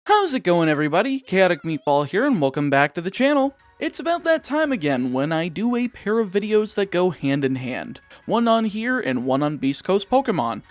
How's it going, everybody? ChaoticMeatball here, and welcome back to the channel. It's about that time again when I do a pair of videos that go hand in hand. One on here and one on Beast Coast Pokemon,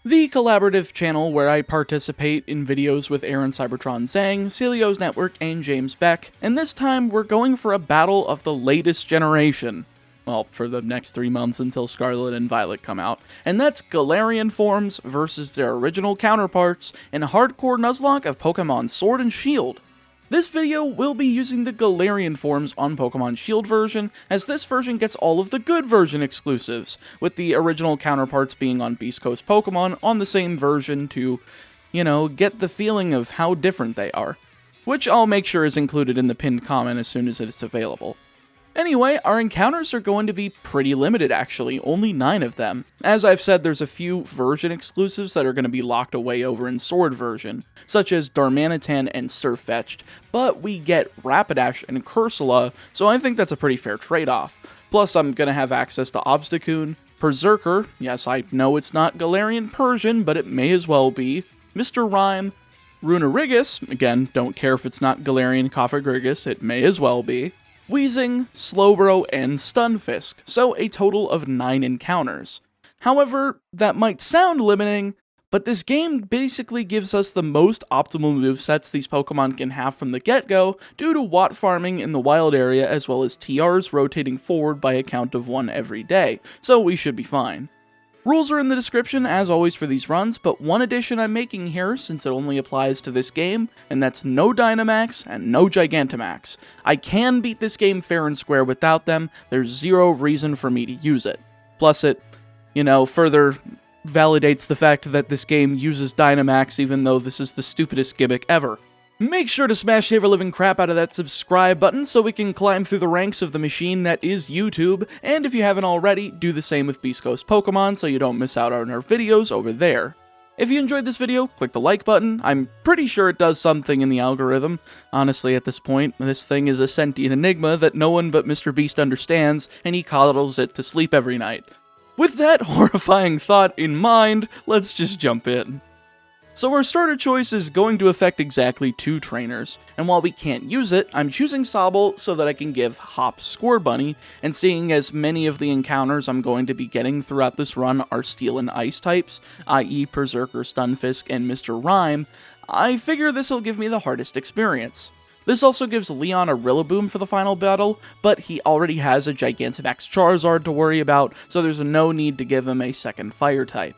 the collaborative channel where I participate in videos with Aaron Cybertron Zhang, Celio's Network, and James Beck, and this time we're going for a battle of the latest generation. Well, for the next 3 months until Scarlet and Violet come out, and that's Galarian forms versus their original counterparts in Hardcore Nuzlocke of Pokemon Sword and Shield. This video will be using the Galarian forms on Pokemon Shield version, as this version gets all of the good version exclusives, with the original counterparts being on Beast Coast Pokemon on the same version to, get the feeling of how different they are, which I'll make sure is included in the pinned comment as soon as it's available. Anyway, our encounters are going to be pretty limited actually, only 9 of them. As I've said, there's a few version exclusives that are going to be locked away over in Sword version, such as Darmanitan and SWSH, but we get Rapidash and Cursula, so I think that's a pretty fair trade-off. Plus, I'm going to have access to Obstacoon, Berserker, yes, I know it's not Galarian Persian, but it may as well be, Mr. Rhyme, Runerigus, again, don't care if it's not Galarian Cofagrigus, it may as well be, Weezing, Slowbro, and Stunfisk, so a total of 9 encounters. However, that might sound limiting, but this game basically gives us the most optimal movesets these Pokemon can have from the get-go due to Watt farming in the wild area as well as TRs rotating forward by a count of 1 every day, so we should be fine. Rules are in the description, as always, for these runs, but one addition I'm making here, since it only applies to this game, and that's no Dynamax and no Gigantamax. I can beat this game fair and square without them, there's zero reason for me to use it. Plus it, further validates the fact that this game uses Dynamax even though this is the stupidest gimmick ever. Make sure to smash the ever-living crap out of that subscribe button so we can climb through the ranks of the machine that is YouTube, and if you haven't already, do the same with Beast Coast Pokemon so you don't miss out on our videos over there. If you enjoyed this video, click the like button. I'm pretty sure it does something in the algorithm. Honestly, at this point, this thing is a sentient enigma that no one but Mr. Beast understands, and he coddles it to sleep every night. With that horrifying thought in mind, let's just jump in. So our starter choice is going to affect exactly 2 trainers, and while we can't use it, I'm choosing Sobble so that I can give Hop Scorbunny, and seeing as many of the encounters I'm going to be getting throughout this run are Steel and Ice types, i.e. Berserker, Stunfisk, and Mr. Rhyme, I figure this will give me the hardest experience. This also gives Leon a Rillaboom for the final battle, but he already has a Gigantamax Charizard to worry about, so there's no need to give him a second Fire type.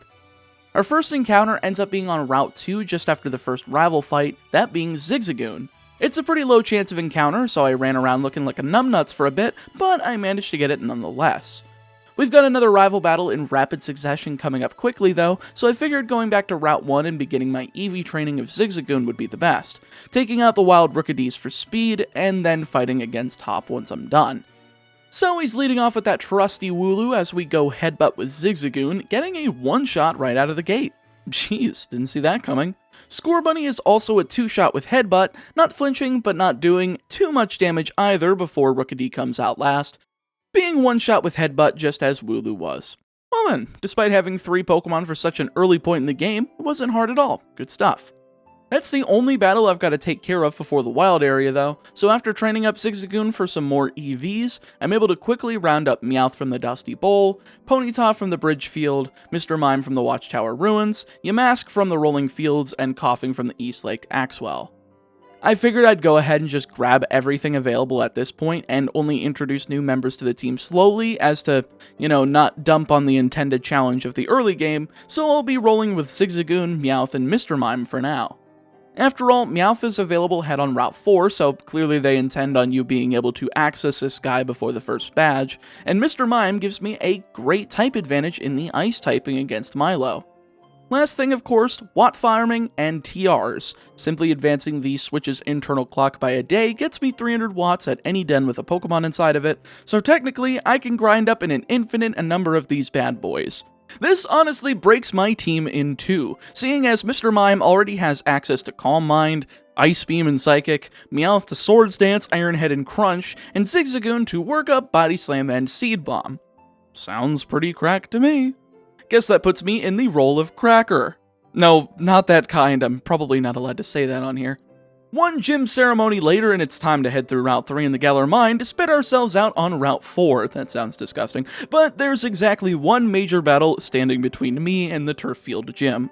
Our first encounter ends up being on Route 2 just after the first rival fight, that being Zigzagoon. It's a pretty low chance of encounter, so I ran around looking like a numbnuts for a bit, but I managed to get it nonetheless. We've got another rival battle in rapid succession coming up quickly though, so I figured going back to Route 1 and beginning my EV training of Zigzagoon would be the best, taking out the wild Rookidis for speed, and then fighting against Hop once I'm done. So he's leading off with that trusty Wooloo as we go headbutt with Zigzagoon, getting a 1-shot right out of the gate. Jeez, didn't see that coming. Scorbunny is also a 2-shot with headbutt, not flinching but not doing too much damage either before Rookidee comes out last, being 1-shot with headbutt just as Wooloo was. Well then, despite having 3 Pokemon for such an early point in the game, it wasn't hard at all. Good stuff. That's the only battle I've got to take care of before the wild area though, so after training up Zigzagoon for some more EVs, I'm able to quickly round up Meowth from the Dusty Bowl, Ponyta from the Bridge Field, Mr. Mime from the Watchtower Ruins, Yamask from the Rolling Fields, and Coughing from the East Lake Axwell. I figured I'd go ahead and just grab everything available at this point and only introduce new members to the team slowly as to, not dump on the intended challenge of the early game, so I'll be rolling with Zigzagoon, Meowth, and Mr. Mime for now. After all, Meowth is available head on Route 4, so clearly they intend on you being able to access this guy before the first badge, and Mr. Mime gives me a great type advantage in the Ice typing against Milo. Last thing, of course, Watt farming and TRs. Simply advancing the Switch's internal clock by a day gets me 300 watts at any den with a Pokemon inside of it, so technically I can grind up in an infinite number of these bad boys. This honestly breaks my team in 2, seeing as Mr. Mime already has access to Calm Mind, Ice Beam and Psychic, Meowth to Swords Dance, Iron Head and Crunch, and Zigzagoon to Work Up, Body Slam, and Seed Bomb. Sounds pretty cracked to me. Guess that puts me in the role of Cracker. No, not that kind, I'm probably not allowed to say that on here. One gym ceremony later, and it's time to head through Route 3 in the Galar Mine to spit ourselves out on Route 4. That sounds disgusting, but there's exactly one major battle standing between me and the turf field gym.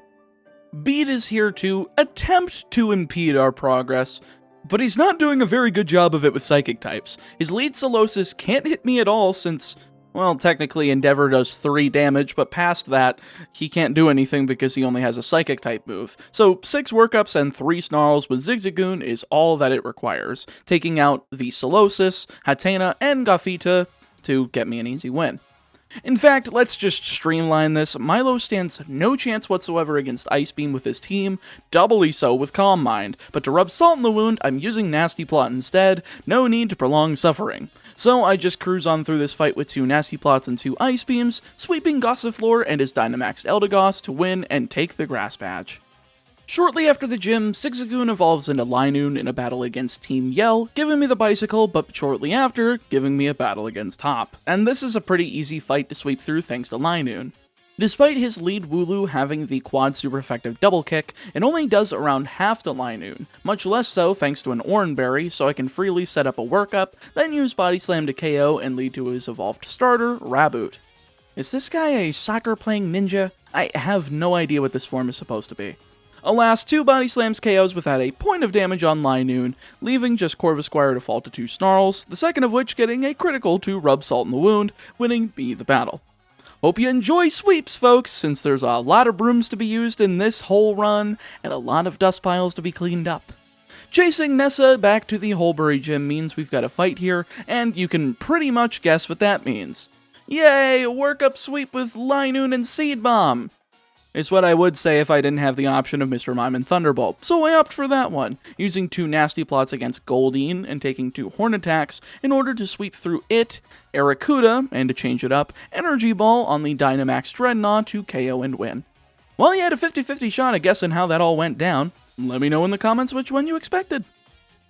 Bede is here to attempt to impede our progress, but he's not doing a very good job of it with psychic types. His lead Solosis can't hit me at all since, well, technically Endeavor does 3 damage, but past that, he can't do anything because he only has a psychic type move. So 6 workups and 3 snarls with Zigzagoon is all that it requires, taking out the Solosis, Hatena, and Gothita to get me an easy win. In fact, let's just streamline this. Milo stands no chance whatsoever against Ice Beam with his team, doubly so with Calm Mind, but to rub salt in the wound, I'm using Nasty Plot instead, no need to prolong suffering. So I just cruise on through this fight with 2 Nasty Plots and 2 Ice Beams, sweeping Gossiflor and his Dynamax Eldegoss to win and take the Grass Badge. Shortly after the gym, Zigzagoon evolves into Linoon in a battle against Team Yell, giving me the bicycle, but shortly after, giving me a battle against Hop. And this is a pretty easy fight to sweep through thanks to Linoon. Despite his lead Wooloo having the quad super effective double kick, it only does around half the Linoon, much less so thanks to an Oranberry, so I can freely set up a workup, then use Body Slam to KO and lead to his evolved starter, Raboot. Is this guy a soccer-playing ninja? I have no idea what this form is supposed to be. Alas, 2 Body Slams KOs without a point of damage on Linoon, leaving just Corvisquire to fall to 2 Snarls, the second of which getting a critical to rub salt in the wound, winning me the battle. Hope you enjoy sweeps, folks, since there's a lot of brooms to be used in this whole run, and a lot of dust piles to be cleaned up. Chasing Nessa back to the Holbury Gym means we've got a fight here, and you can pretty much guess what that means. Yay, a workup sweep with Linoon and Seed Bomb! Is what I would say if I didn't have the option of Mr. Mime and Thunderbolt, so I opt for that one, using 2 Nasty Plots against Goldeen and taking 2 Horn Attacks in order to sweep through it, Arrokuda, and to change it up, Energy Ball on the Dynamax Dreadnought to KO and win. Well, you had a 50-50 shot at guessing how that all went down. Let me know in the comments which one you expected.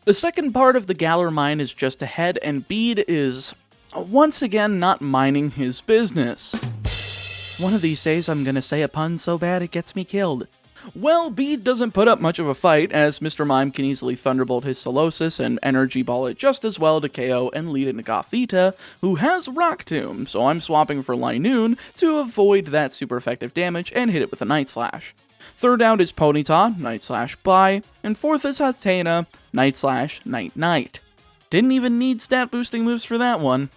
The second part of the Galar Mine is just ahead, and Bede is, once again, not minding his business. One of these days I'm gonna say a pun so bad it gets me killed. Well, Bede doesn't put up much of a fight, as Mr. Mime can easily Thunderbolt his Solosis and Energy Ball it just as well to KO and lead into Gothita, who has Rock Tomb, so I'm swapping for Linoon to avoid that super effective damage and hit it with a Night Slash. Third out is Ponyta, Night Slash bye, and fourth is Hatena, Night Slash Night Night. Didn't even need stat boosting moves for that one.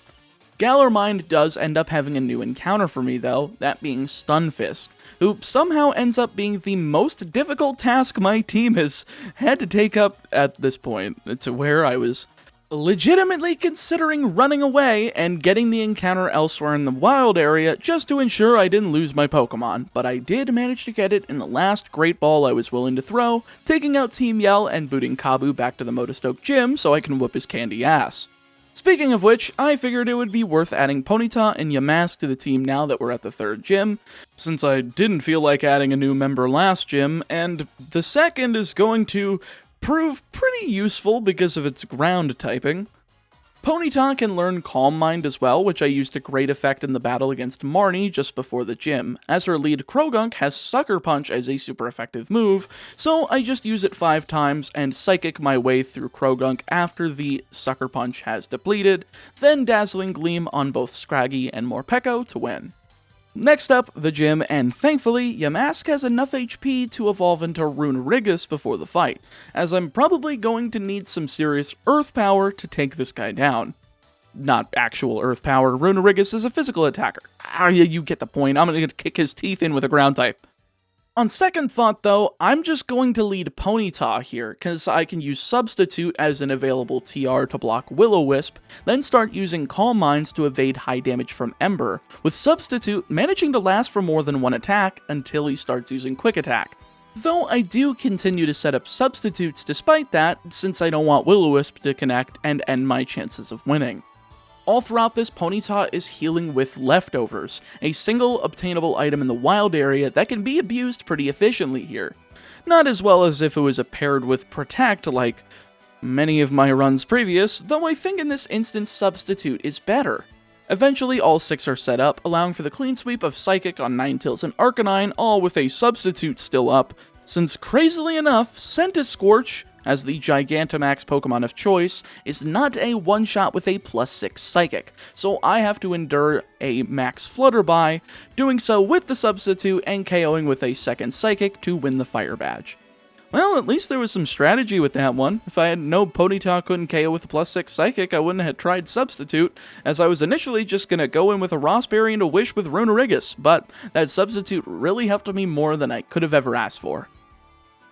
Galar Mine does end up having a new encounter for me though, that being Stunfisk, who somehow ends up being the most difficult task my team has had to take up at this point, to where I was legitimately considering running away and getting the encounter elsewhere in the wild area just to ensure I didn't lose my Pokemon, but I did manage to get it in the last Great Ball I was willing to throw, taking out Team Yell and booting Kabu back to the Motostoke Gym so I can whoop his candy ass. Speaking of which, I figured it would be worth adding Ponyta and Yamask to the team now that we're at the 3rd gym, since I didn't feel like adding a new member last gym, and the second is going to prove pretty useful because of its ground typing. Ponyta can learn Calm Mind as well, which I used to great effect in the battle against Marnie just before the gym, as her lead Krogunk has Sucker Punch as a super effective move, so I just use it 5 times and Psychic my way through Krogunk after the Sucker Punch has depleted, then Dazzling Gleam on both Scraggy and Morpeko to win. Next up, the gym, and thankfully, Yamask has enough HP to evolve into Runerigus before the fight, as I'm probably going to need some serious Earth power to take this guy down. Not actual Earth power, Runerigus is a physical attacker. You get the point, I'm gonna kick his teeth in with a ground type. On second thought though, I'm just going to lead Ponyta here, cause I can use Substitute as an available TR to block Will-O-Wisp, then start using Calm Minds to evade high damage from Ember, with Substitute managing to last for more than 1 attack until he starts using Quick Attack. Though I do continue to set up substitutes despite that, since I don't want Will-O-Wisp to connect and end my chances of winning. All throughout this, Ponyta is healing with Leftovers, a single obtainable item in the wild area that can be abused pretty efficiently here. Not as well as if it was paired with Protect like many of my runs previous, though I think in this instance Substitute is better. Eventually all 6 are set up, allowing for the clean sweep of Psychic on Ninetales and Arcanine, all with a Substitute still up, since crazily enough, Centiskorch as the Gigantamax Pokemon of choice is not a one-shot with a +6 Psychic, so I have to endure a max Flutterby, doing so with the substitute and KOing with a second Psychic to win the Fire Badge. Well, at least there was some strategy with that one. If I had known Ponyta couldn't KO with a +6 Psychic, I wouldn't have tried Substitute, as I was initially just gonna go in with a Rossberry and a Wish with Runerigus, but that Substitute really helped me more than I could have ever asked for.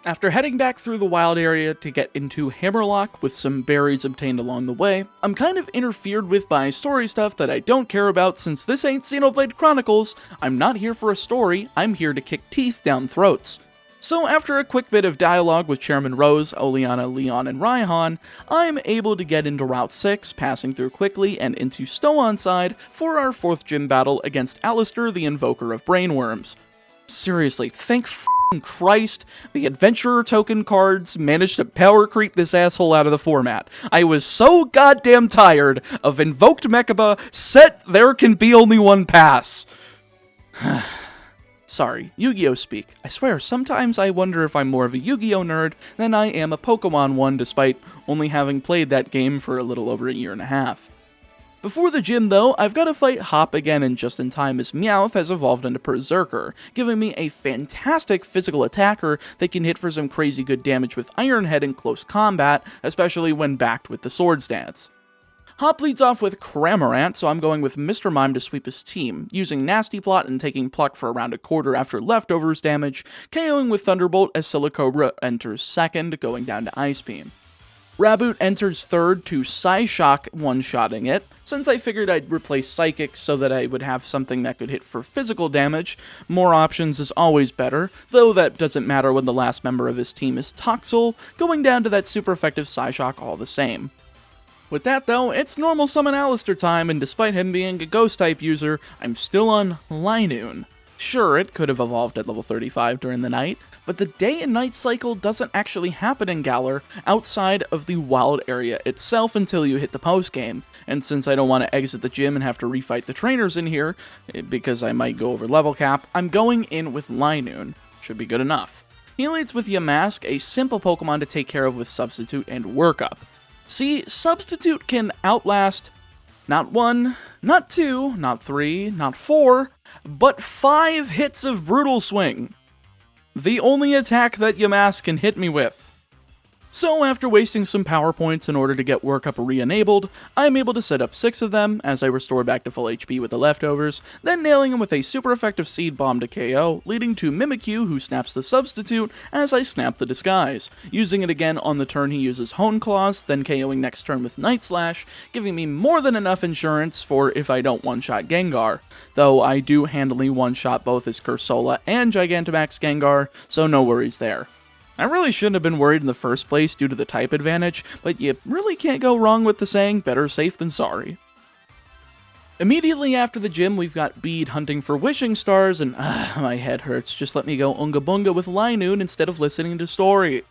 After heading back through the wild area to get into Hammerlock with some berries obtained along the way, I'm kind of interfered with by story stuff that I don't care about since this ain't Xenoblade Chronicles. I'm not here for a story, I'm here to kick teeth down throats. So after a quick bit of dialogue with Chairman Rose, Oleana, Leon, and Raihan, I'm able to get into Route 6, passing through quickly and into Stow-on-Side for our 4th gym battle against Alistar, the Invoker of Brainworms. Seriously, thank f***ing Christ, the Adventurer token cards managed to power creep this asshole out of the format. I was so goddamn tired of Invoked Mechaba set there can be only one pass. Sorry, Yu-Gi-Oh speak. I swear, sometimes I wonder if I'm more of a Yu-Gi-Oh nerd than I am a Pokemon one, despite only having played that game for a little over a year and a half. Before the gym though, I've got to fight Hop again, and just in time as Meowth has evolved into Berserker, giving me a fantastic physical attacker that can hit for some crazy good damage with Iron Head in close combat, especially when backed with the Sword Stance. Hop leads off with Cramorant, so I'm going with Mr. Mime to sweep his team, using Nasty Plot and taking Pluck for around a quarter after leftovers damage, KOing with Thunderbolt as Silicobra enters second, going down to Ice Beam. Raboot enters third to Psyshock one-shotting it, since I figured I'd replace Psychic so that I would have something that could hit for physical damage. More options is always better, though that doesn't matter when the last member of his team is Toxel, going down to that super effective Psyshock all the same. With that though, it's normal summon Alistar time, and despite him being a Ghost-type user, I'm still on Linoon. Sure, it could have evolved at level 35 during the night, but the day and night cycle doesn't actually happen in Galar outside of the wild area itself until you hit the postgame, and since I don't want to exit the gym and have to refight the trainers in here, because I might go over level cap, I'm going in with Linoon. Should be good enough. He leads with Yamask, a simple Pokemon to take care of with Substitute and Workup. See, Substitute can outlast not 1, not 2, not 3, not 4, but 5 hits of Brutal Swing. The only attack that Yamask can hit me with. So after wasting some power points in order to get Workup re-enabled, I'm able to set up 6 of them as I restore back to full HP with the leftovers, then nailing him with a super effective Seed Bomb to KO, leading to Mimikyu who snaps the Substitute as I snap the Disguise, using it again on the turn he uses Hone Claws, then KOing next turn with Night Slash, giving me more than enough insurance for if I don't one-shot Gengar, though I do handily one-shot both his Cursola and Gigantamax Gengar, so no worries there. I really shouldn't have been worried in the first place due to the type advantage, but you really can't go wrong with the saying, better safe than sorry. Immediately after the gym, we've got Bede hunting for wishing stars, and my head hurts, just let me go Unga Bunga with Linoon instead of listening to story.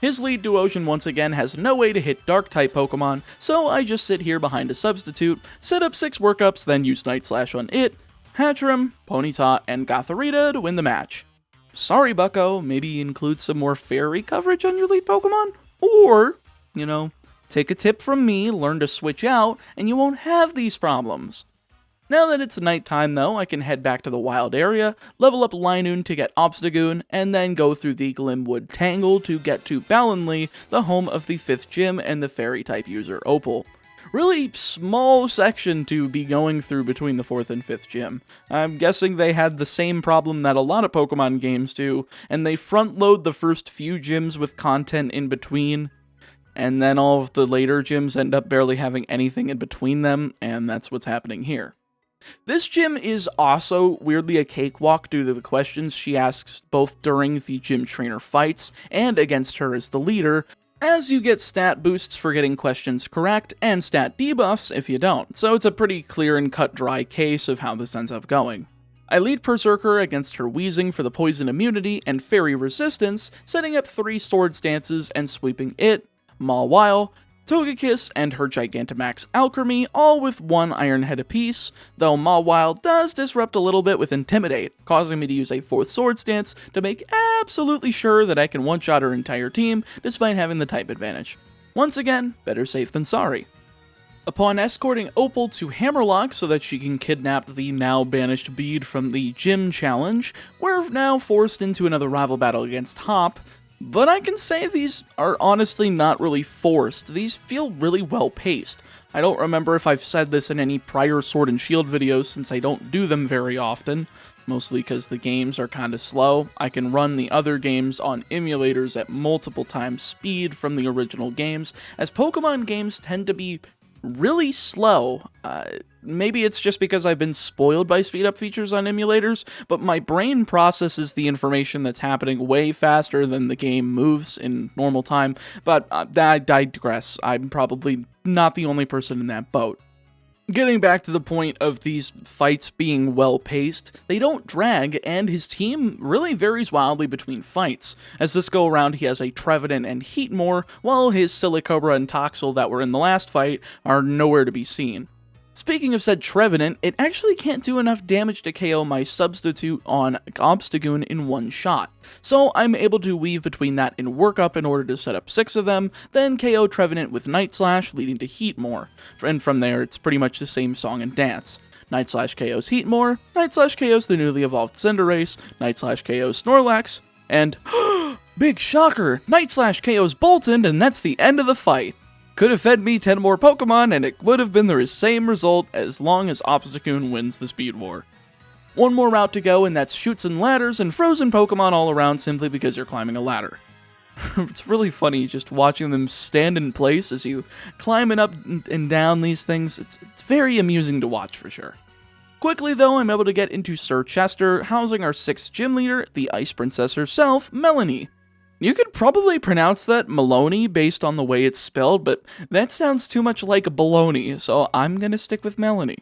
His lead Duosion once again has no way to hit Dark-type Pokemon, so I just sit here behind a Substitute, set up 6 workups, then use Night Slash on it, Hatterene, Ponyta, and Gothorita to win the match. Sorry, bucko, maybe include some more fairy coverage on your lead Pokemon? Or, take a tip from me, learn to switch out, and you won't have these problems. Now that it's nighttime though, I can head back to the wild area, level up Linoon to get Obstagoon, and then go through the Glimwood Tangle to get to Ballinley, the home of the 5th gym and the fairy-type user Opal. Really small section to be going through between the 4th and 5th gym. I'm guessing they had the same problem that a lot of Pokemon games do, and they front-load the first few gyms with content in between, and then all of the later gyms end up barely having anything in between them, and that's what's happening here. This gym is also weirdly a cakewalk due to the questions she asks both during the gym trainer fights and against her as the leader, as you get stat boosts for getting questions correct, and stat debuffs if you don't, so it's a pretty clear and cut-dry case of how this ends up going. I lead Berserker against her Wheezing for the poison immunity and fairy resistance, setting up 3 sword stances and sweeping it, Mawile, Togekiss and her Gigantamax Alchemy, all with 1 Iron Head apiece, though Mawile does disrupt a little bit with Intimidate, causing me to use a 4th Sword Stance to make absolutely sure that I can one-shot her entire team despite having the type advantage. Once again, better safe than sorry. Upon escorting Opal to Hammerlock so that she can kidnap the now banished Bead from the Gym Challenge, we're now forced into another rival battle against Hop, but I can say these are honestly not really forced. These feel really well paced. I don't remember if I've said this in any prior Sword and Shield videos since I don't do them very often, mostly because the games are kinda slow. I can run the other games on emulators at multiple times speed from the original games, as Pokemon games tend to be really slow. Maybe it's just because I've been spoiled by speed up features on emulators, but my brain processes the information that's happening way faster than the game moves in normal time, but I digress. I'm probably not the only person in that boat. Getting back to the point of these fights being well-paced, they don't drag, and his team really varies wildly between fights. As this go-around, he has a Trevenant and Heatmore, while his Silicobra and Toxel that were in the last fight are nowhere to be seen. Speaking of said Trevenant, it actually can't do enough damage to KO my substitute on Obstagoon in one shot, so I'm able to weave between that and Work Up in order to set up 6 of them, then KO Trevenant with Night Slash, leading to Heatmore, and from there it's pretty much the same song and dance. Night Slash KOs Heatmore, Night Slash KOs the newly evolved Cinderace, Night Slash KOs Snorlax, and big shocker, Night Slash KOs Boltund, and that's the end of the fight. Could have fed me 10 more Pokemon and it would have been the same result as long as Obstagoon wins the Speed War. One more route to go, and that's chutes and ladders and frozen Pokemon all around simply because you're climbing a ladder. It's really funny just watching them stand in place as you climbing up and down these things. It's very amusing to watch for sure. Quickly though, I'm able to get into Sir Chester, housing our 6th gym leader, the Ice Princess herself, Melanie. You could probably pronounce that Maloney based on the way it's spelled, but that sounds too much like baloney, so I'm gonna stick with Melanie.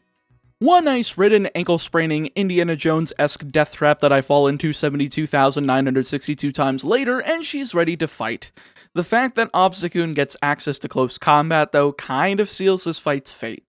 One ice-ridden, ankle-spraining, Indiana Jones-esque death trap that I fall into 72,962 times later, and she's ready to fight. The fact that Obstagoon gets access to close combat, though, kind of seals this fight's fate.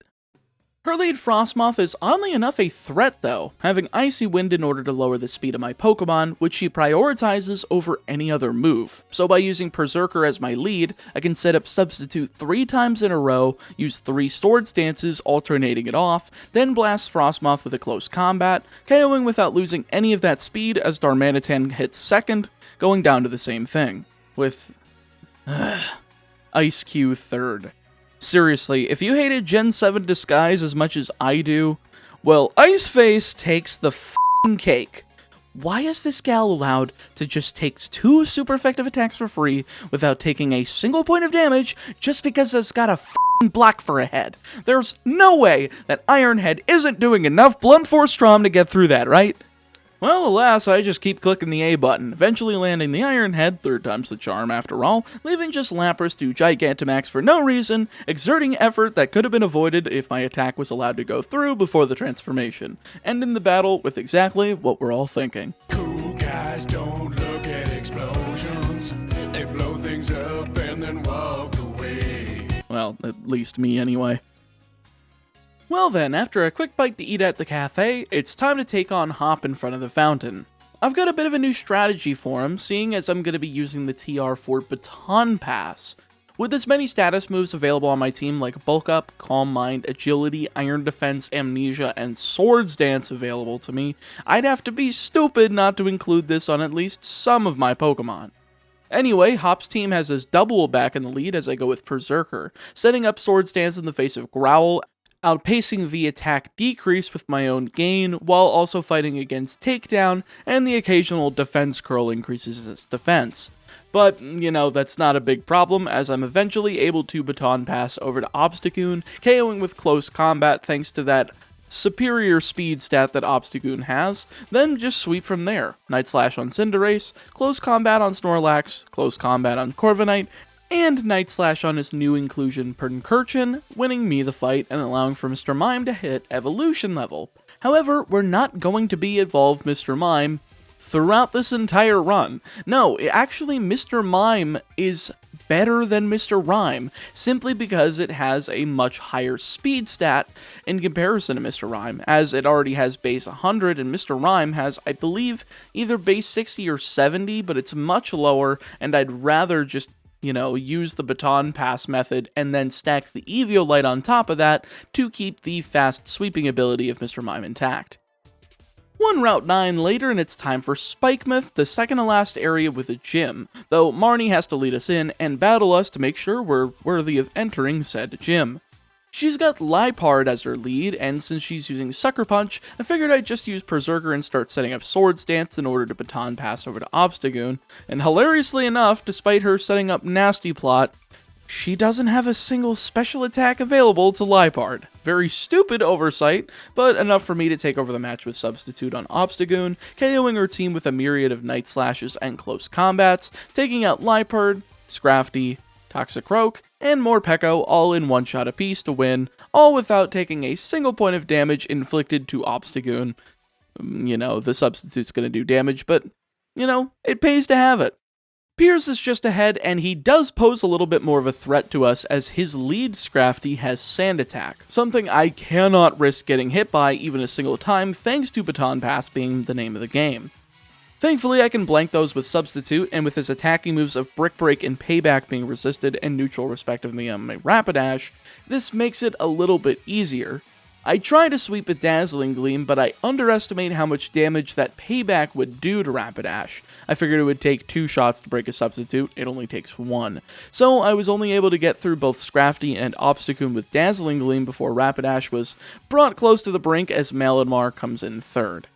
Her lead Frostmoth is oddly enough a threat though, having Icy Wind in order to lower the speed of my Pokemon, which she prioritizes over any other move. So by using Berserker as my lead, I can set up Substitute 3 times in a row, use 3 Sword Stances alternating it off, then blast Frostmoth with a close combat, KOing without losing any of that speed as Darmanitan hits second, going down to the same thing, with Ice Q third. Seriously, if you hated Gen 7 Disguise as much as I do, well, Ice Face takes the f***ing cake. Why is this gal allowed to just take 2 super effective attacks for free without taking a single point of damage just because it's got a f***ing block for a head? There's no way that Iron Head isn't doing enough Blunt Force Strom to get through that, right? Well, alas, I just keep clicking the A button, eventually landing the Iron Head, 3rd time's the charm after all, leaving just Lapras to Gigantamax for no reason, exerting effort that could have been avoided if my attack was allowed to go through before the transformation, ending the battle with exactly what we're all thinking. Cool guys don't look at explosions, they blow things up and then walk away. Well, at least me anyway. Well then, after a quick bite to eat at the cafe, it's time to take on Hop in front of the fountain. I've got a bit of a new strategy for him, seeing as I'm going to be using the TR for Baton Pass. With as many status moves available on my team like Bulk Up, Calm Mind, Agility, Iron Defense, Amnesia, and Swords Dance available to me, I'd have to be stupid not to include this on at least some of my Pokemon. Anyway, Hop's team has his double back in the lead as I go with Berserker, setting up Swords Dance in the face of Growl, outpacing the attack decrease with my own gain, while also fighting against Takedown, and the occasional defense curl increases its defense. But, you know, that's not a big problem, as I'm eventually able to Baton Pass over to Obstagoon, KOing with close combat thanks to that superior speed stat that Obstagoon has, then just sweep from there. Night Slash on Cinderace, close combat on Snorlax, close combat on Corviknight, and Night Slash on his new inclusion Pincurchin, winning me the fight and allowing for Mr. Mime to hit evolution level. However, we're not going to be evolved Mr. Mime throughout this entire run. No, actually Mr. Mime is better than Mr. Rhyme, simply because it has a much higher speed stat in comparison to Mr. Rhyme, as it already has base 100, and Mr. Rhyme has, I believe, either base 60 or 70, but it's much lower, and I'd rather just, use the baton pass method and then stack the Eviolite on top of that to keep the fast sweeping ability of Mr. Mime intact. One Route 9 later, and it's time for Spikemouth, the second to last area with a gym, though Marnie has to lead us in and battle us to make sure we're worthy of entering said gym. She's got Liepard as her lead, and since she's using Sucker Punch, I figured I'd just use Berserker and start setting up Swords Dance in order to baton pass over to Obstagoon, and hilariously enough, despite her setting up Nasty Plot, she doesn't have a single special attack available to Liepard. Very stupid oversight, but enough for me to take over the match with Substitute on Obstagoon, KOing her team with a myriad of Night Slashes and close combats, taking out Liepard, Scrafty, Toxicroak, and Morpeko all in one shot apiece to win, all without taking a single point of damage inflicted to Obstagoon. The Substitute's gonna do damage, but, it pays to have it. Piers is just ahead, and he does pose a little bit more of a threat to us as his lead Scrafty has Sand Attack, something I cannot risk getting hit by even a single time thanks to Baton Pass being the name of the game. Thankfully, I can blank those with Substitute, and with his attacking moves of Brick Break and Payback being resisted and neutral respectively on my Rapidash, this makes it a little bit easier. I try to sweep a Dazzling Gleam, but I underestimate how much damage that Payback would do to Rapidash. I figured it would take 2 shots to break a Substitute, it only takes 1. So I was only able to get through both Scrafty and Obstagoon with Dazzling Gleam before Rapidash was brought close to the brink as Malamar comes in third.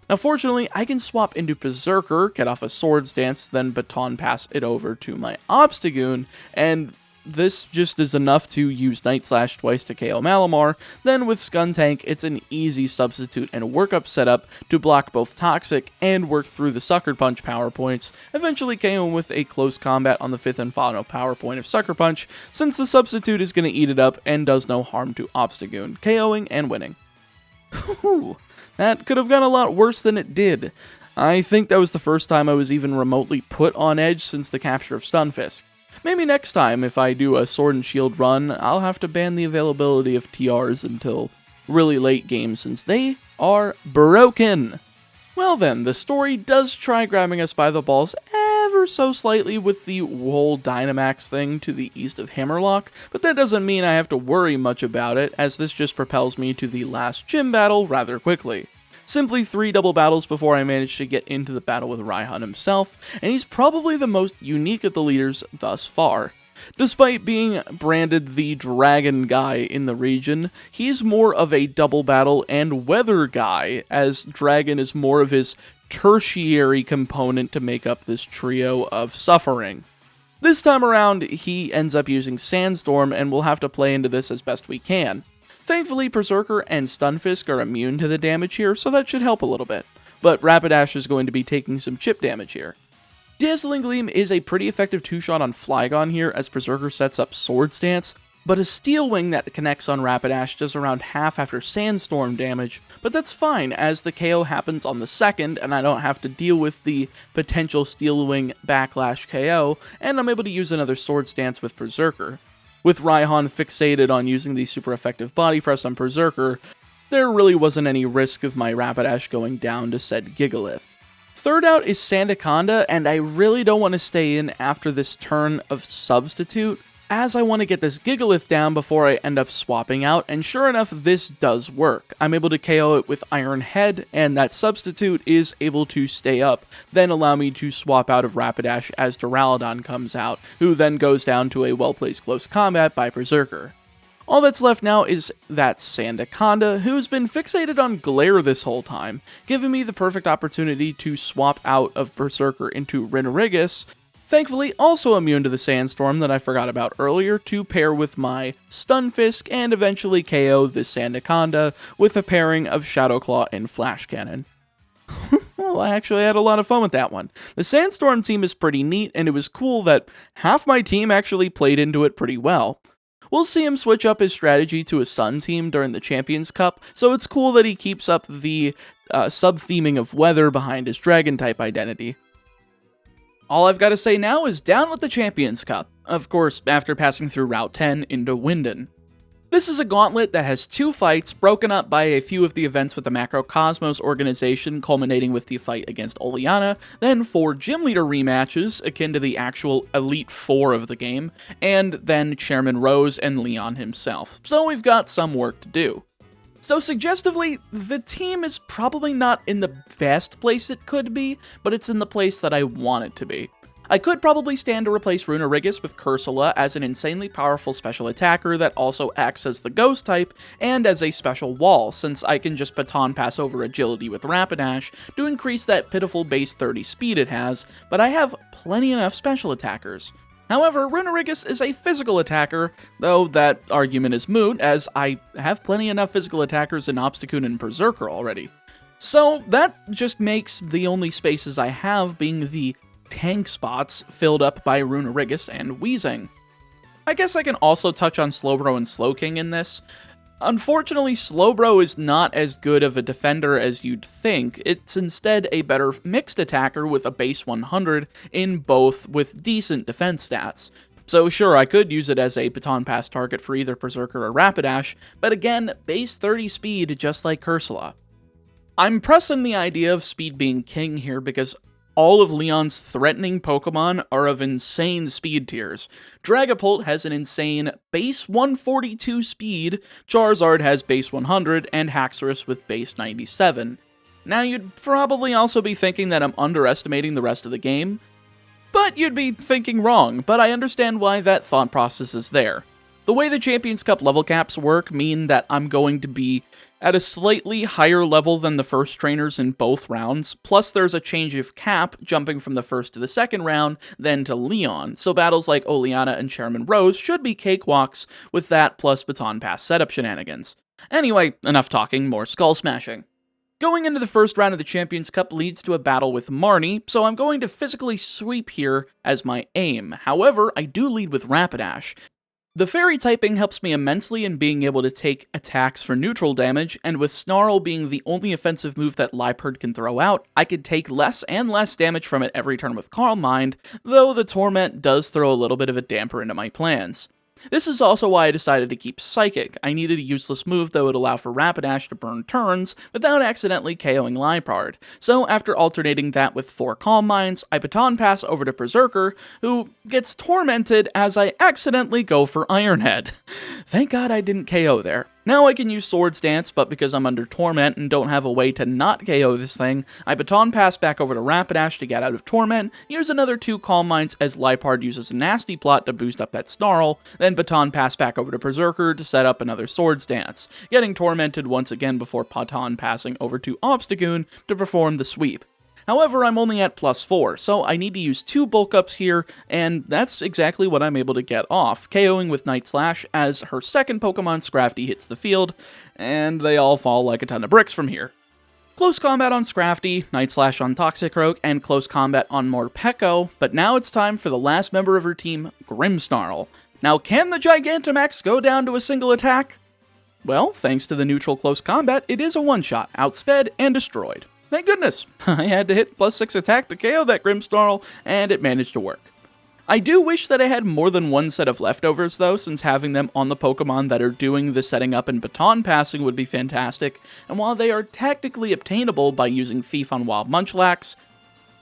Now fortunately, I can swap into Berserker, get off a Swords Dance, then Baton Pass it over to my Obstagoon, and this just is enough to use Night Slash twice to KO Malamar. Then with Skuntank, it's an easy substitute and workup setup to block both Toxic and work through the Sucker Punch power points, eventually KO him with a close combat on the 5th and final power point of Sucker Punch, since the substitute is going to eat it up and does no harm to Obstagoon, KOing and winning. Whew, that could have gone a lot worse than it did. I think that was the first time I was even remotely put on edge since the capture of Stunfisk. Maybe next time, if I do a Sword and Shield run, I'll have to ban the availability of TRs until really late game since they are broken. Well then, the story does try grabbing us by the balls ever so slightly with the whole Dynamax thing to the east of Hammerlock, but that doesn't mean I have to worry much about it, as this just propels me to the last gym battle rather quickly. Simply 3 double battles before I managed to get into the battle with Raihan himself, and he's probably the most unique of the leaders thus far. Despite being branded the dragon guy in the region, he's more of a double battle and weather guy, as dragon is more of his tertiary component to make up this trio of suffering. This time around, he ends up using Sandstorm, and we'll have to play into this as best we can. Thankfully, Berserker and Stunfisk are immune to the damage here, so that should help a little bit, but Rapidash is going to be taking some chip damage here. Dazzling Gleam is a pretty effective 2-shot on Flygon here, as Berserker sets up Swords Dance, but a Steel Wing that connects on Rapidash does around half after Sandstorm damage, but that's fine, as the KO happens on the second, and I don't have to deal with the potential Steel Wing backlash KO, and I'm able to use another Swords Dance with Berserker. With Raihan fixated on using the super effective body press on Berserker, there really wasn't any risk of my Rapidash going down to said Gigalith. Third out is Sandaconda, and I really don't want to stay in after this turn of Substitute, as I want to get this Gigalith down before I end up swapping out, and sure enough, this does work. I'm able to KO it with Iron Head, and that Substitute is able to stay up, then allow me to swap out of Rapidash as Duraludon comes out, who then goes down to a well-placed close combat by Berserker. All that's left now is that Sandaconda, who's been fixated on Glare this whole time, giving me the perfect opportunity to swap out of Berserker into Rinorigus, thankfully also immune to the Sandstorm that I forgot about earlier, to pair with my Stunfisk and eventually KO this Sandaconda with a pairing of Shadow Claw and Flash Cannon. Well, I actually had a lot of fun with that one. The Sandstorm team is pretty neat, and it was cool that half my team actually played into it pretty well. We'll see him switch up his strategy to a Sun team during the Champions Cup, so it's cool that he keeps up the sub-theming of weather behind his Dragon-type identity. All I've got to say now is down with the Champions Cup. of course after passing through Route 10 into Winden. This is a gauntlet that has 2 fights broken up by a few of the events with the Macrocosmos organization, culminating with the fight against Oleana, then 4 gym leader rematches akin to the actual Elite Four of the game, and then Chairman Rose and Leon himself. So we've got some work to do. So suggestively, the team is probably not in the best place it could be, but it's in the place that I want it to be. I could probably stand to replace Runerigus with Cursula as an insanely powerful special attacker that also acts as the ghost type and as a special wall, since I can just baton pass over agility with Rapidash to increase that pitiful base 30 speed it has, but I have plenty enough special attackers. However, Runerigus is a physical attacker, though that argument is moot as I have plenty enough physical attackers in Obstacoon and Berserker already. So that just makes the only spaces I have being the tank spots filled up by Runerigus and Weezing. I guess I can also touch on Slowbro and Slowking in this. Unfortunately, Slowbro is not as good of a defender as you'd think. It's instead a better mixed attacker with a base 100 in both with decent defense stats. So sure, I could use it as a baton pass target for either Berserker or Rapidash, but again, base 30 speed just like Cursula. I'm pressing the idea of speed being king here because all of Leon's threatening Pokemon are of insane speed tiers. Dragapult has an insane base 142 speed, Charizard has base 100, and Haxorus with base 97. Now you'd probably also be thinking that I'm underestimating the rest of the game, but you'd be thinking wrong, but I understand why that thought process is there. The way the Champions Cup level caps work mean that I'm going to be at a slightly higher level than the first trainers in both rounds, plus there's a change of cap jumping from the first to the second round, then to Leon, so battles like Oleana and Chairman Rose should be cakewalks with that plus baton pass setup shenanigans. Anyway, enough talking, more skull smashing. Going into the first round of the Champions Cup leads to a battle with Marnie, so I'm going to physically sweep here as my aim. However, I do lead with Rapidash. The fairy typing helps me immensely in being able to take attacks for neutral damage, and with Snarl being the only offensive move that Liepard can throw out, I could take less and less damage from it every turn with Calm Mind, though the Torment does throw a little bit of a damper into my plans. This is also why I decided to keep Psychic. I needed a useless move that would allow for Rapidash to burn turns without accidentally KOing Liepard, so after alternating that with 4 Calm Minds, I baton pass over to Berserker, who gets tormented as I accidentally go for Iron Head. Thank God I didn't KO there. Now I can use Swords Dance, but because I'm under Torment and don't have a way to not KO this thing, I baton pass back over to Rapidash to get out of Torment, use another 2 Calm Minds as Liepard uses a Nasty Plot to boost up that Snarl, then baton pass back over to Berserker to set up another Swords Dance, getting tormented once again before baton passing over to Obstacoon to perform the sweep. However, I'm only at +4, so I need to use 2 bulk ups here, and that's exactly what I'm able to get off, KOing with Night Slash as her second Pokemon Scrafty hits the field, and they all fall like a ton of bricks from here. Close combat on Scrafty, Night Slash on Toxicroak, and close combat on Morpeko, but now it's time for the last member of her team, Grimmsnarl. Now can the Gigantamax go down to a single attack? Well, thanks to the neutral close combat, it is a one-shot, outsped and destroyed. Thank goodness, I had to hit +6 attack to KO that Grimmsnarl, and it managed to work. I do wish that I had more than one set of leftovers though, since having them on the Pokemon that are doing the setting up and baton passing would be fantastic, and while they are technically obtainable by using Thief on Wild Munchlax,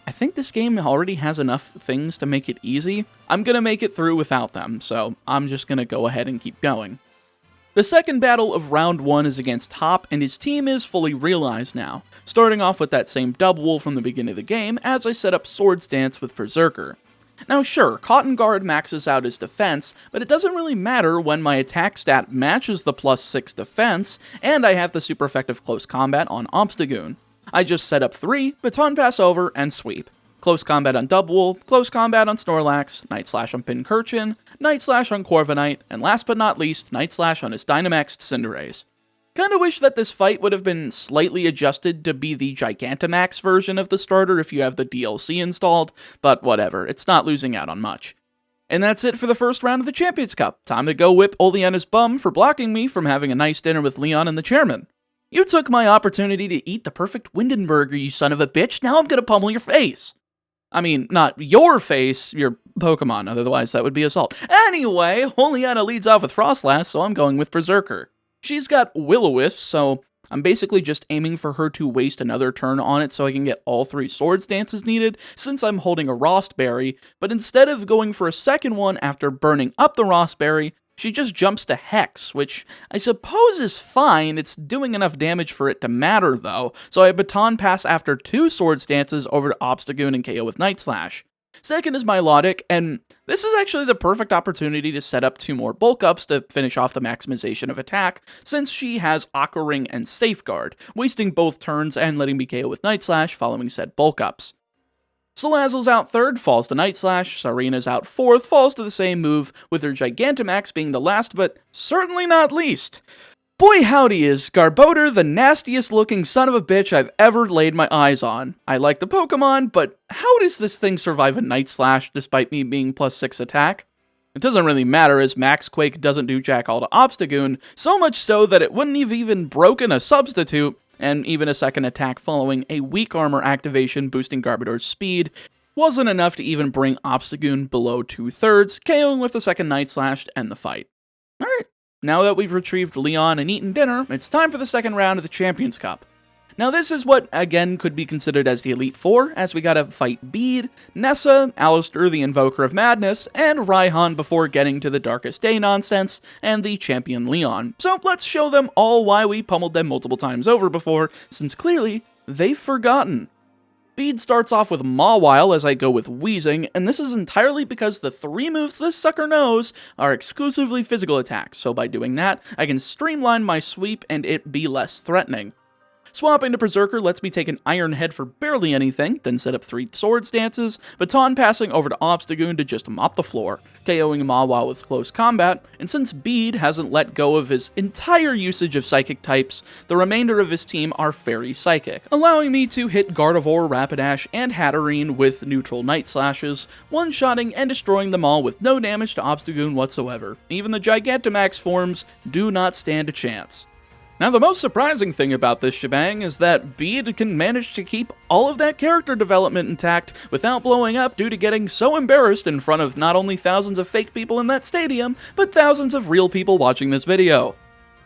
I think this game already has enough things to make it easy. I'm gonna make it through without them, so I'm just gonna go ahead and keep going. The second battle of round 1 is against Hop, and his team is fully realized now, starting off with that same double from the beginning of the game as I set up Swords Dance with Berserker. Now sure, Cotton Guard maxes out his defense, but it doesn't really matter when my attack stat matches the +6 defense, and I have the super effective close combat on Obstagoon. I just set up 3, baton pass over, and sweep. Close combat on Double, close combat on Snorlax, Night Slash on Pincurchin, Night Slash on Corviknight, and last but not least, Night Slash on his Dynamaxed Cinderace. Kinda wish that this fight would have been slightly adjusted to be the Gigantamax version of the starter if you have the DLC installed, but whatever, it's not losing out on much. And that's it for the first round of the Champions Cup. Time to go whip Oleana's bum for blocking me from having a nice dinner with Leon and the chairman. You took my opportunity to eat the perfect Windenburger, you son of a bitch, now I'm gonna pummel your face. I mean, not your face, your Pokemon, otherwise that would be Assault. Anyway, Holeana leads off with Frostlass, so I'm going with Berserker. She's got Will-O-Wisp, so I'm basically just aiming for her to waste another turn on it so I can get all 3 Swords Dances needed, since I'm holding a Rostberry, but instead of going for a second one after burning up the Rostberry, she just jumps to Hex, which I suppose is fine. It's doing enough damage for it to matter, though, so I Baton Pass after 2 Swords Dances over to Obstagoon and KO with Night Slash. Second is Milotic, and this is actually the perfect opportunity to set up 2 more bulk ups to finish off the maximization of attack, since she has Aqua Ring and Safeguard, wasting both turns and letting me KO with Night Slash following said bulk ups. Salazzle's out third, falls to Night Slash. Sarena's out fourth, falls to the same move, with her Gigantamax being the last but certainly not least. Boy howdy is Garbodor the nastiest looking son of a bitch I've ever laid my eyes on. I like the Pokemon, but how does this thing survive a Night Slash despite me being +6 attack? It doesn't really matter, as Max Quake doesn't do jack all to Obstagoon, so much so that it wouldn't have even broken a substitute, and even a second attack following a weak armor activation boosting Garbodor's speed wasn't enough to even bring Obstagoon below 2/3, KOing with the second Night Slash to end the fight. Alright, now that we've retrieved Leon and eaten dinner, it's time for the second round of the Champions Cup. Now this is what, again, could be considered as the Elite Four, as we gotta fight Bede, Nessa, Alistar the Invoker of Madness, and Raihan before getting to the Darkest Day nonsense, and the Champion Leon. So let's show them all why we pummeled them multiple times over before, since clearly, they've forgotten. Bede starts off with Mawile as I go with Wheezing, and this is entirely because the 3 moves this sucker knows are exclusively physical attacks, so by doing that, I can streamline my sweep and it be less threatening. Swapping to Berserker lets me take an Iron Head for barely anything, then set up 3 Swords Dances, Baton passing over to Obstagoon to just mop the floor, KOing Mawile with Close Combat, and since Bede hasn't let go of his entire usage of Psychic types, the remainder of his team are Fairy Psychic, allowing me to hit Gardevoir, Rapidash, and Hatterene with neutral Night Slashes, one-shotting and destroying them all with no damage to Obstagoon whatsoever. Even the Gigantamax forms do not stand a chance. Now, the most surprising thing about this shebang is that Bede can manage to keep all of that character development intact without blowing up due to getting so embarrassed in front of not only thousands of fake people in that stadium, but thousands of real people watching this video.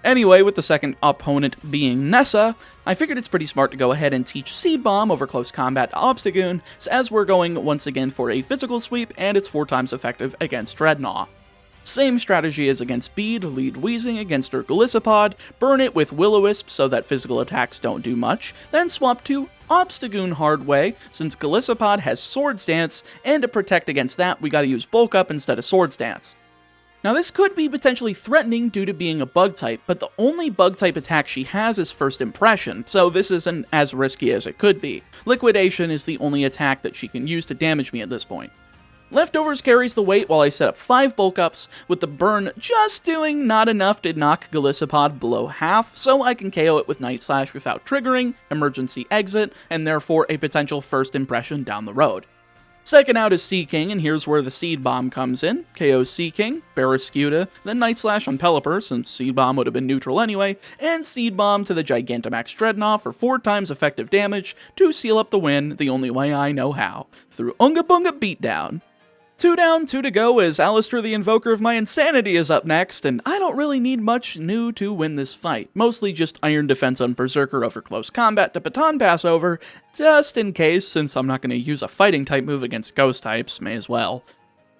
Anyway, with the second opponent being Nessa, I figured it's pretty smart to go ahead and teach Seed Bomb over Close Combat to Obstagoon, as we're going once again for a physical sweep, and it's 4 times effective against Dreadnought. Same strategy as against Bede, lead Wheezing against her Golisopod, burn it with Will-O-Wisp so that physical attacks don't do much, then swap to Obstagoon hard way, since Golisopod has Swords Dance, and to protect against that we gotta use Bulk Up instead of Swords Dance. Now this could be potentially threatening due to being a bug type, but the only bug type attack she has is First Impression, so this isn't as risky as it could be. Liquidation is the only attack that she can use to damage me at this point. Leftovers carries the weight while I set up 5 bulk ups, with the burn just doing not enough to knock Golisopod below half, so I can KO it with Night Slash without triggering, emergency exit, and therefore a potential first impression down the road. Second out is Seaking, and here's where the Seed Bomb comes in. KO Seaking, Barraskewda, then Night Slash on Pelipper, since Seed Bomb would have been neutral anyway, and Seed Bomb to the Gigantamax Dreadnought for 4 times effective damage to seal up the win the only way I know how, through Unga Bunga Beatdown. 2 down, 2 to go, as Alistar the Invoker of my Insanity is up next, and I don't really need much new to win this fight. Mostly just Iron Defense on Berserker over Close Combat to Baton Pass over, just in case, since I'm not going to use a Fighting type move against Ghost types, may as well.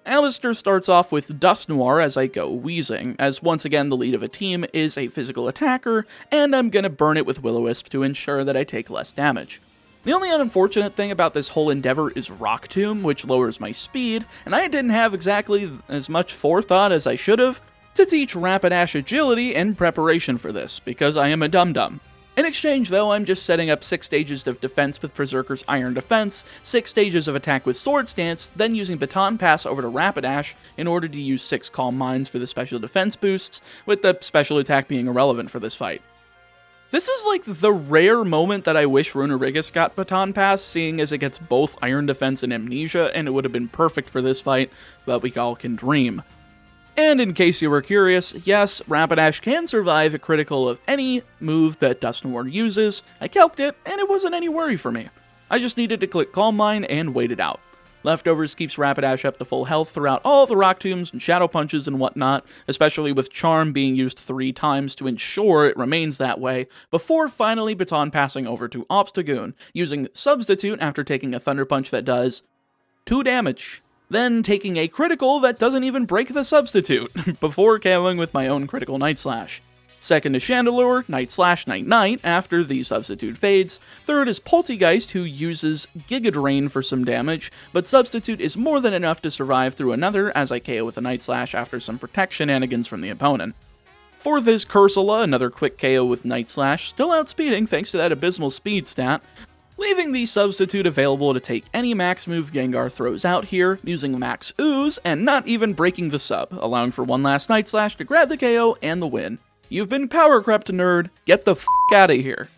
Alistar starts off with Dust Noir as I go Wheezing, as once again the lead of a team is a physical attacker, and I'm going to burn it with Will-O-Wisp to ensure that I take less damage. The only unfortunate thing about this whole endeavor is Rock Tomb, which lowers my speed, and I didn't have exactly as much forethought as I should have to teach Rapidash agility in preparation for this, because I am a dum-dum. In exchange, though, I'm just setting up 6 stages of defense with Berserker's Iron Defense, 6 stages of attack with Sword Stance, then using Baton Pass over to Rapidash in order to use 6 Calm Minds for the special defense boosts, with the special attack being irrelevant for this fight. This is like the rare moment that I wish Runerigus got Baton Pass, seeing as it gets both Iron Defense and Amnesia, and it would have been perfect for this fight, but we all can dream. And in case you were curious, yes, Rapidash can survive a critical of any move that Dust Noir uses. I calced it, and it wasn't any worry for me. I just needed to click Calm Mind and wait it out. Leftovers keeps Rapidash up to full health throughout all the Rock Tombs and Shadow Punches and whatnot, especially with Charm being used 3 times to ensure it remains that way, before finally baton passing over to Obstagoon, using Substitute after taking a Thunder Punch that does 2 damage, then taking a critical that doesn't even break the Substitute, before KOing with my own critical Night Slash. Second is Chandelure, Night Slash, Night Night, after the Substitute fades. Third is Poltegeist, who uses Giga Drain for some damage, but Substitute is more than enough to survive through another as I KO with a Night Slash after some Protect shenanigans from the opponent. Fourth is Cursula, another quick KO with Night Slash, still outspeeding thanks to that abysmal speed stat, leaving the Substitute available to take any max move Gengar throws out here, using Max Ooze, and not even breaking the sub, allowing for one last Night Slash to grab the KO and the win. You've been power crept, nerd. Get the f*** out of here.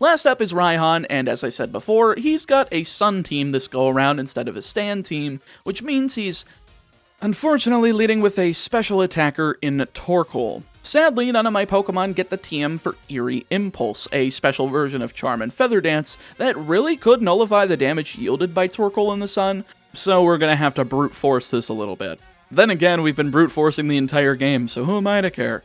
Last up is Raihan, and as I said before, he's got a Sun team this go-around instead of a Stand team, which means he's unfortunately leading with a special attacker in Torkoal. Sadly, none of my Pokemon get the TM for Eerie Impulse, a special version of Charm and Feather Dance that really could nullify the damage yielded by Torkoal in the Sun, so we're gonna have to brute force this a little bit. Then again, we've been brute forcing the entire game, so who am I to care?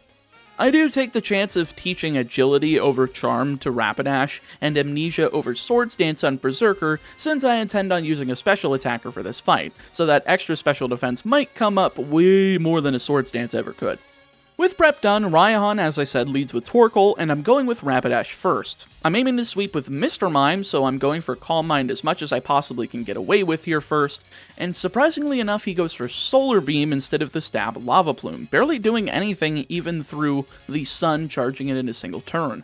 I do take the chance of teaching Agility over Charm to Rapidash, and Amnesia over Swords Dance on Berserker, since I intend on using a special attacker for this fight, so that extra special defense might come up way more than a Swords Dance ever could. With prep done, Raihan, as I said, leads with Torkoal, and I'm going with Rapidash first. I'm aiming to sweep with Mr. Mime, so I'm going for Calm Mind as much as I possibly can get away with here first, and surprisingly enough, he goes for Solar Beam instead of the stab Lava Plume, barely doing anything even through the Sun charging it in a single turn.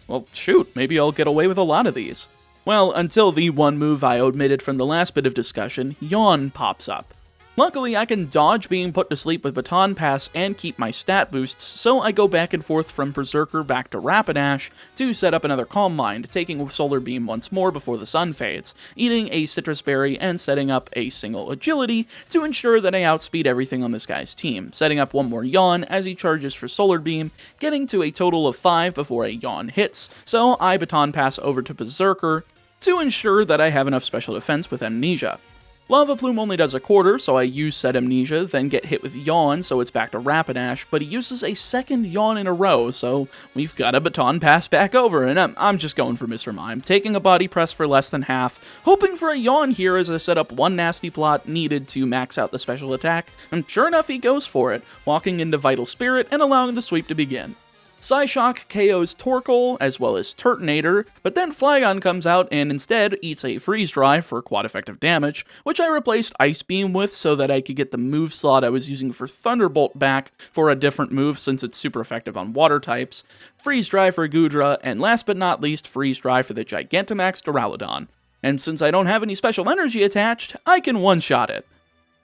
Well, shoot, maybe I'll get away with a lot of these. Well, until the one move I omitted from the last bit of discussion, Yawn, pops up. Luckily, I can dodge being put to sleep with Baton Pass and keep my stat boosts, so I go back and forth from Berserker back to Rapidash to set up another Calm Mind, taking Solar Beam once more before the sun fades, eating a Citrus Berry and setting up a single Agility to ensure that I outspeed everything on this guy's team, setting up one more Yawn as he charges for Solar Beam, getting to a total of 5 before a Yawn hits, so I Baton Pass over to Berserker to ensure that I have enough special defense with Amnesia. Lava Plume only does a quarter, so I use said Amnesia, then get hit with Yawn, so it's back to Rapidash, but he uses a second Yawn in a row, so we've got a Baton Pass back over, and I'm just going for Mr. Mime, taking a Body Press for less than half, hoping for a Yawn here as I set up one nasty plot needed to max out the special attack, and sure enough he goes for it, walking into Vital Spirit and allowing the sweep to begin. Psyshock KOs Torkoal as well as Turtonator, but then Flygon comes out and instead eats a Freeze Dry for quad effective damage, which I replaced Ice Beam with so that I could get the move slot I was using for Thunderbolt back for a different move since it's super effective on water types, Freeze Dry for Goodra, and last but not least Freeze Dry for the Gigantamax Duraludon. And since I don't have any special energy attached, I can one-shot it.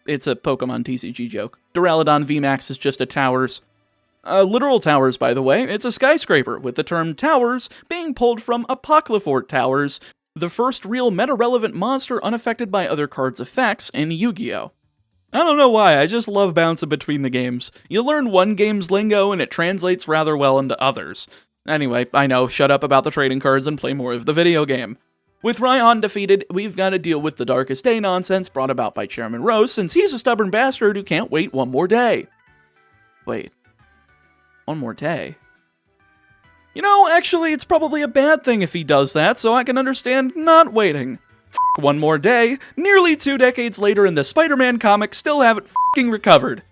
It's a Pokemon TCG joke. Duraludon VMAX is just a Towers. Literal towers, by the way. It's a skyscraper, with the term towers being pulled from Apocryphort Towers, the first real meta-relevant monster unaffected by other cards' effects in Yu-Gi-Oh! I don't know why, I just love bouncing between the games. You learn one game's lingo and it translates rather well into others. Anyway, I know, shut up about the trading cards and play more of the video game. With Raihan defeated, we've got to deal with the Darkest Day nonsense brought about by Chairman Rose, since he's a stubborn bastard who can't wait one more day. Wait. One more day? You know, actually, it's probably a bad thing if he does that, so I can understand not waiting. F*** one more day, nearly 2 decades later and the Spider-Man comics still haven't f***ing recovered.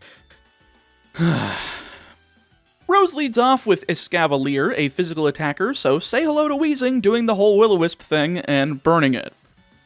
Rose leads off with Escavalier, a physical attacker, so say hello to Weezing doing the whole Will-O-Wisp thing and burning it.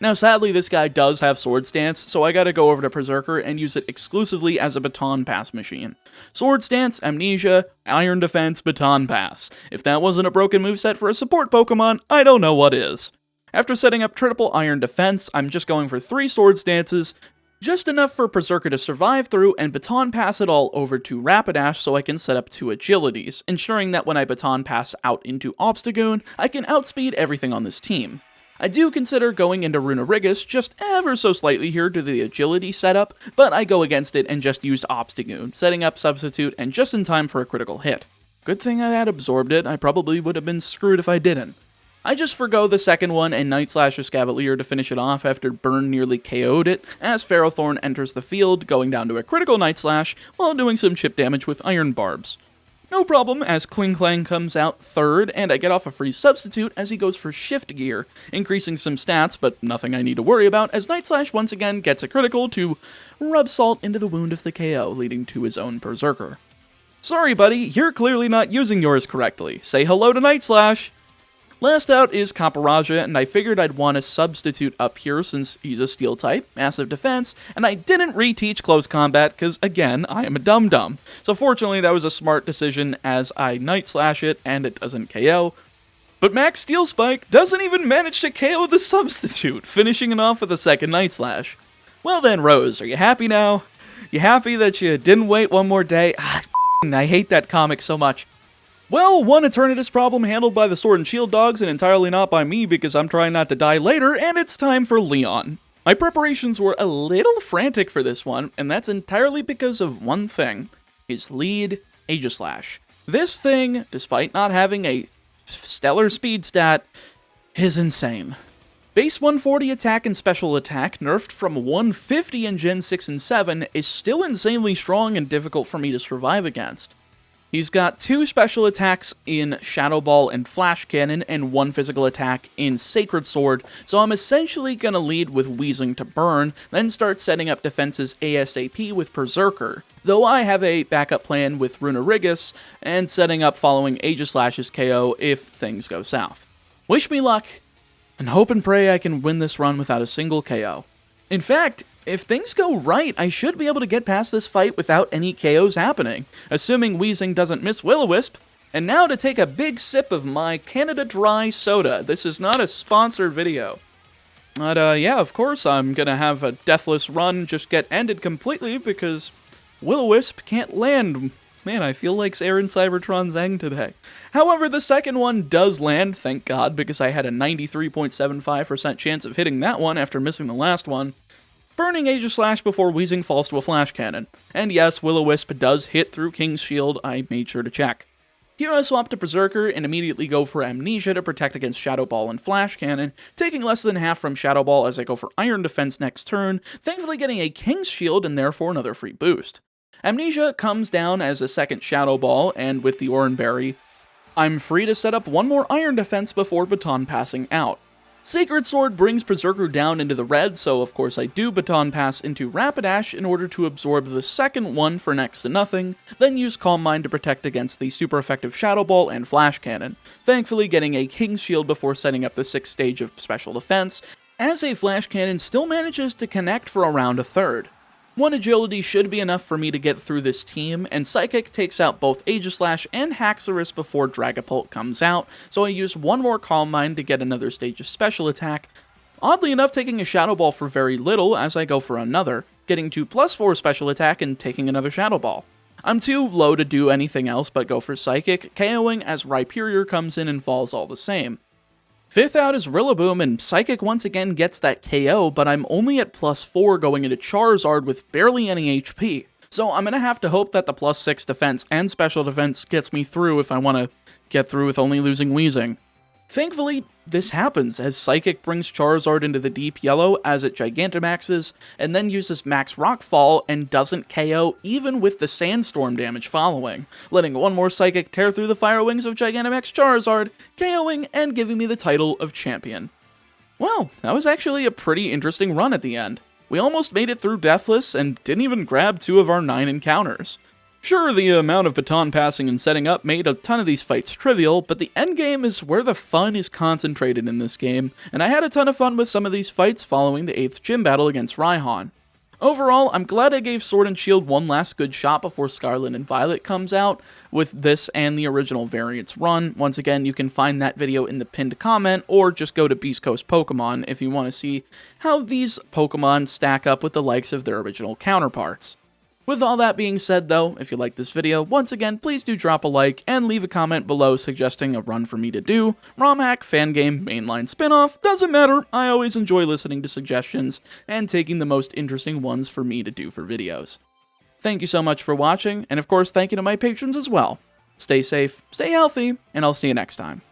Now sadly this guy does have Swords Dance, so I gotta go over to Berserker and use it exclusively as a Baton Pass machine. Swords Dance, Amnesia, Iron Defense, Baton Pass. If that wasn't a broken moveset for a support Pokemon, I don't know what is. After setting up triple Iron Defense, I'm just going for 3 Swords Dances, just enough for Berserker to survive through and Baton Pass it all over to Rapidash so I can set up 2 Agilities, ensuring that when I Baton Pass out into Obstagoon, I can outspeed everything on this team. I do consider going into Runerigus just ever so slightly here to the Agility setup, but I go against it and just used Obstagoon, setting up Substitute and just in time for a critical hit. Good thing I had absorbed it, I probably would have been screwed if I didn't. I just forgo the second one and Night Slash Escavalier to finish it off after Burn nearly KO'd it, as Ferrothorn enters the field, going down to a critical Night Slash while doing some chip damage with Iron Barbs. No problem, as Kling Klang comes out third, and I get off a free substitute as he goes for Shift Gear, increasing some stats, but nothing I need to worry about, as Night Slash once again gets a critical to rub salt into the wound of the KO, leading to his own Berserker. Sorry buddy, you're clearly not using yours correctly. Say hello to Night Slash! Last out is Kaparaja, and I figured I'd want to substitute up here since he's a steel type, massive defense, and I didn't reteach close combat because, again, I am a dum-dum. So fortunately that was a smart decision as I Night Slash it and it doesn't KO. But Max Steel Spike doesn't even manage to KO the substitute, finishing it off with a second Night Slash. Well then, Rose, are you happy now? You happy that you didn't wait one more day? I hate that comic so much. Well, one Eternatus problem handled by the Sword and Shield dogs and entirely not by me because I'm trying not to die later, and it's time for Leon. My preparations were a little frantic for this one, and that's entirely because of one thing, his lead, Aegislash. This thing, despite not having a stellar speed stat, is insane. Base 140 attack and special attack, nerfed from 150 in Gen 6 and 7, is still insanely strong and difficult for me to survive against. He's got 2 special attacks in Shadow Ball and Flash Cannon, and 1 physical attack in Sacred Sword, so I'm essentially gonna lead with Wheezing to burn, then start setting up defenses ASAP with Berserker, though I have a backup plan with Runerigus, and setting up following Aegislash's KO if things go south. Wish me luck, and hope and pray I can win this run without a single KO. In fact, if things go right, I should be able to get past this fight without any KOs happening, assuming Wheezing doesn't miss Will-O-Wisp. And now to take a big sip of my Canada Dry soda. This is not a sponsored video. But yeah, of course I'm gonna have a deathless run just get ended completely because Will-O-Wisp can't land. Man, I feel like Aaron Cybertron Zang today. However, the second one does land, thank God, because I had a 93.75% chance of hitting that one after missing the last one. Burning Aegislash before Wheezing falls to a Flash Cannon. And yes, Will-O-Wisp does hit through King's Shield, I made sure to check. Here I swap to Berserker and immediately go for Amnesia to protect against Shadow Ball and Flash Cannon, taking less than half from Shadow Ball as I go for Iron Defense next turn, thankfully getting a King's Shield and therefore another free boost. Amnesia comes down as a second Shadow Ball, and with the Oran Berry, I'm free to set up one more Iron Defense before Baton passing out. Sacred Sword brings Berserker down into the red, so of course I do Baton Pass into Rapidash in order to absorb the second one for next to nothing, then use Calm Mind to protect against the super effective Shadow Ball and Flash Cannon, thankfully getting a King's Shield before setting up the 6th stage of special defense, as a Flash Cannon still manages to connect for around a third. 1 agility should be enough for me to get through this team, and Psychic takes out both Aegislash and Haxorus before Dragapult comes out, so I use 1 more Calm Mind to get another stage of special attack, oddly enough taking a Shadow Ball for very little as I go for another, getting to +4 special attack and taking another Shadow Ball. I'm too low to do anything else but go for Psychic, KOing as Rhyperior comes in and falls all the same. 5th out is Rillaboom, and Psychic once again gets that KO, but I'm only at +4 going into Charizard with barely any HP. So I'm gonna have to hope that the +6 defense and special defense gets me through if I want to get through with only losing Wheezing. Thankfully, this happens as Psychic brings Charizard into the deep yellow as it Gigantamaxes, and then uses Max Rockfall and doesn't KO even with the Sandstorm damage following, letting 1 more Psychic tear through the Fire Wings of Gigantamax Charizard, KOing and giving me the title of Champion. Well, that was actually a pretty interesting run at the end. We almost made it through Deathless and didn't even grab 2 of our 9 encounters. Sure, the amount of baton passing and setting up made a ton of these fights trivial, but the endgame is where the fun is concentrated in this game, and I had a ton of fun with some of these fights following the 8th gym battle against Raihan. Overall, I'm glad I gave Sword and Shield one last good shot before Scarlet and Violet comes out, with this and the original variants run. Once again, you can find that video in the pinned comment, or just go to Beast Coast Pokemon if you want to see how these Pokemon stack up with the likes of their original counterparts. With all that being said though, if you like this video, once again, please do drop a like and leave a comment below suggesting a run for me to do. ROM hack, fan game, mainline spinoff, doesn't matter, I always enjoy listening to suggestions and taking the most interesting ones for me to do for videos. Thank you so much for watching, and of course thank you to my patrons as well. Stay safe, stay healthy, and I'll see you next time.